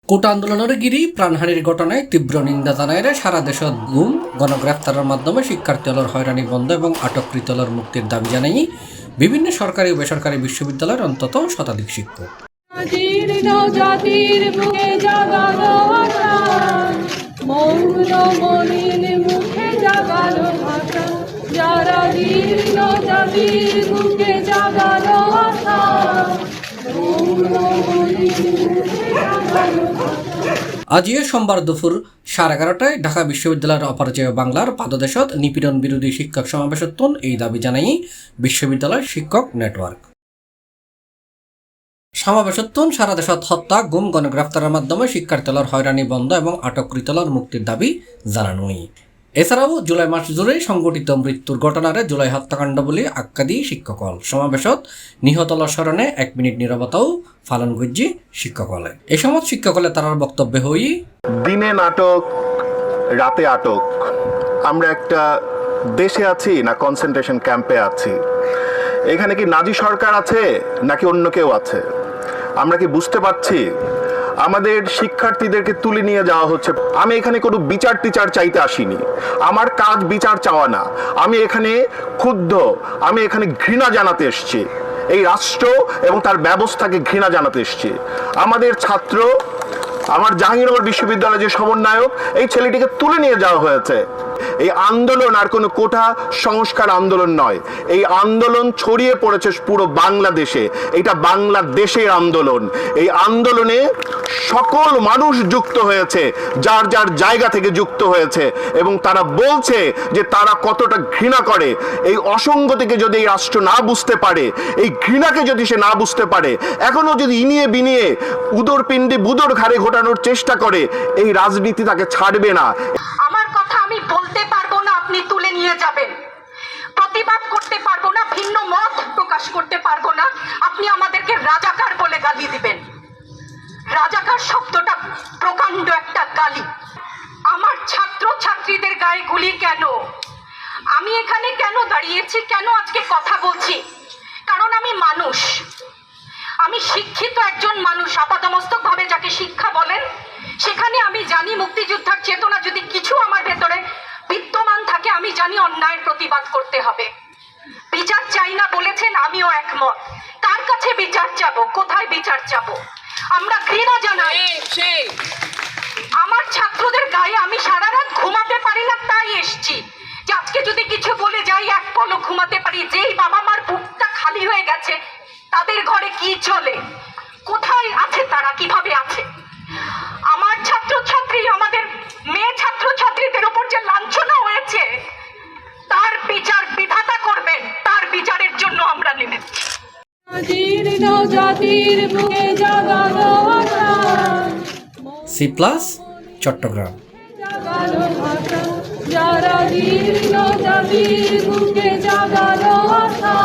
কোটা আন্দোলনের গিরি প্রাণহানির ঘটনায় তীব্র নিন্দা জানায় সারা দেশত গুম গণগ্রেফতারের মাধ্যমে শিক্ষার্থীদের হয়রানি বন্ধ এবং আটককৃতদের মুক্তির দাবি জানাই বিভিন্ন সরকারি ও বেসরকারি বিশ্ববিদ্যালয়ের অন্তত শতাধিক শিক্ষক। আজ সোমবার দুপুর 11:30টায় ঢাকা বিশ্ববিদ্যালয়ের অপরাজেয় বাংলার পাদদেশত নিপীড়ন বিরোধী শিক্ষক সমাবেশত্বন এই দাবি জানাই বিশ্ববিদ্যালয় শিক্ষক নেটওয়ার্ক। সমাবেশত্বন সারা দেশত হত্যা গুম গণগ্রেফতারের মাধ্যমে শিক্ষার্থীদের হয়রানি বন্ধ এবং আটককৃতদের মুক্তির দাবি জানানোই। এছাড়াও জুলাই মাস জুড়ে সংঘটিত মৃত্যুর ঘটনারে জুলাই হত্যাকাণ্ড বলে আখ্যা দিয়ে শিক্ষকল সমাবেশত নিহতলৰ স্মরণে 1 মিনিট নীরবতাও পালন করছে শিক্ষকলে। এ সময় শিক্ষকলে তার বক্তব্যে হই দিনে নাটক রাতে আটক, আমরা একটা দেশে আছি না কনসেন্ট্রেশন ক্যাম্পে আছি? এখানে কি নাজি সরকার আছে নাকি অন্য কেউ আছে? আমরা কি বুঝতে পারছি? আমাদের শিক্ষার্থীদেরকে তুলে নিয়ে যাওয়া হচ্ছে। আমি এখানে কোনো বিচার টিচার চাইতে আসিনি, আমার কাজ বিচার চাওয়া না। আমি এখানে ক্ষুব্ধ, আমি এখানে ঘৃণা জানাতে এসেছি, এই রাষ্ট্র এবং তার ব্যবস্থাকে ঘৃণা জানাতে এসেছি। আমাদের ছাত্র, আমার জাহাঙ্গীরনগর বিশ্ববিদ্যালয়ের যে সমন্বয়ক, এই ছেলেটিকে তুলে নিয়ে যাওয়া হয়েছে। এই আন্দোলন আর কোনো কোটা সংস্কার আন্দোলন নয়, এই আন্দোলন ছড়িয়ে পড়েছে পুরো বাংলাদেশে। এটা বাংলাদেশের আন্দোলন। এই আন্দোলনে সকল মানুষ যুক্ত হয়েছে, যার যার জায়গা থেকে যুক্ত হয়েছে, এবং তারা বলছে যে তারা কতটা ঘৃণা করে। এই অসঙ্গতিকে যদি এই রাষ্ট্র না বুঝতে পারে, এই ঘৃণাকে যদি সে না বুঝতে পারে, এখনো যদি ইনিয়ে বিনিয়ে উদর পিণ্ডি বুদর ঘাড়ে ঘোটানোর চেষ্টা করে, এই রাজনীতি তাকে ছাড়বে না। আমার কথা আমি বলতে পারবো না, আপনি তুলে নিয়ে যাবেন। প্রতিবাদ করতে পারবো না, ভিন্ন মত প্রকাশ করতে পারবো না, আপনি আমাদেরকে রাজাকার বলে গালি দিবেন। রাজাকার শব্দটা প্রকাণ্ড একটা গালি। আমার ছাত্র ছাত্রীদের গায়ে গুলি কেন? আমি এখানে কেন দাঁড়িয়েছি, কেন আজকে কথা বলছি? কারণ আমি মানুষ, আমি শিক্ষিত একজন মানুষ। আপাতমস্তক ভাবে যাকে শিক্ষা বলেন, সেখানে আমি জানি মুক্তিযোদ্ধার চেতনা যদি কিছু আমার ভেতরে বিদ্যমান থাকে, আমি জানি অন্যায়ের প্রতিবাদ করতে হবে। বিচার চাই না বলেছেন, আমিও একমত। কার কাছে বিচার চাবো, কোথায় বিচার চাবো? আমরা ঘৃণা জানাই। আমার ছাত্রদের গায়ে আমি সারা রাত ঘুমাতে পারি না, তাই এসছি যে আজকে যদি কিছু বলে যাই এক পলক ঘুমাতে পারি। যেই বাবা মার বুকটা খালি হয়ে গেছে, তাদের ঘরে কি চলে, কোথায় আছে তারা, কিভাবে আছে? আমার ছাত্রছাত্রী, আমাদের মেয়ে ছাত্রছাত্রীদের উপর যে লাঞ্ছনা হয়েছে, তার বিচার বিধাতা করবেন। তার বিচারের জন্য আমরা নেমেছি। C plus Chittagong. যারা জীর্ণ জাতির বুকে জাগালো আশা,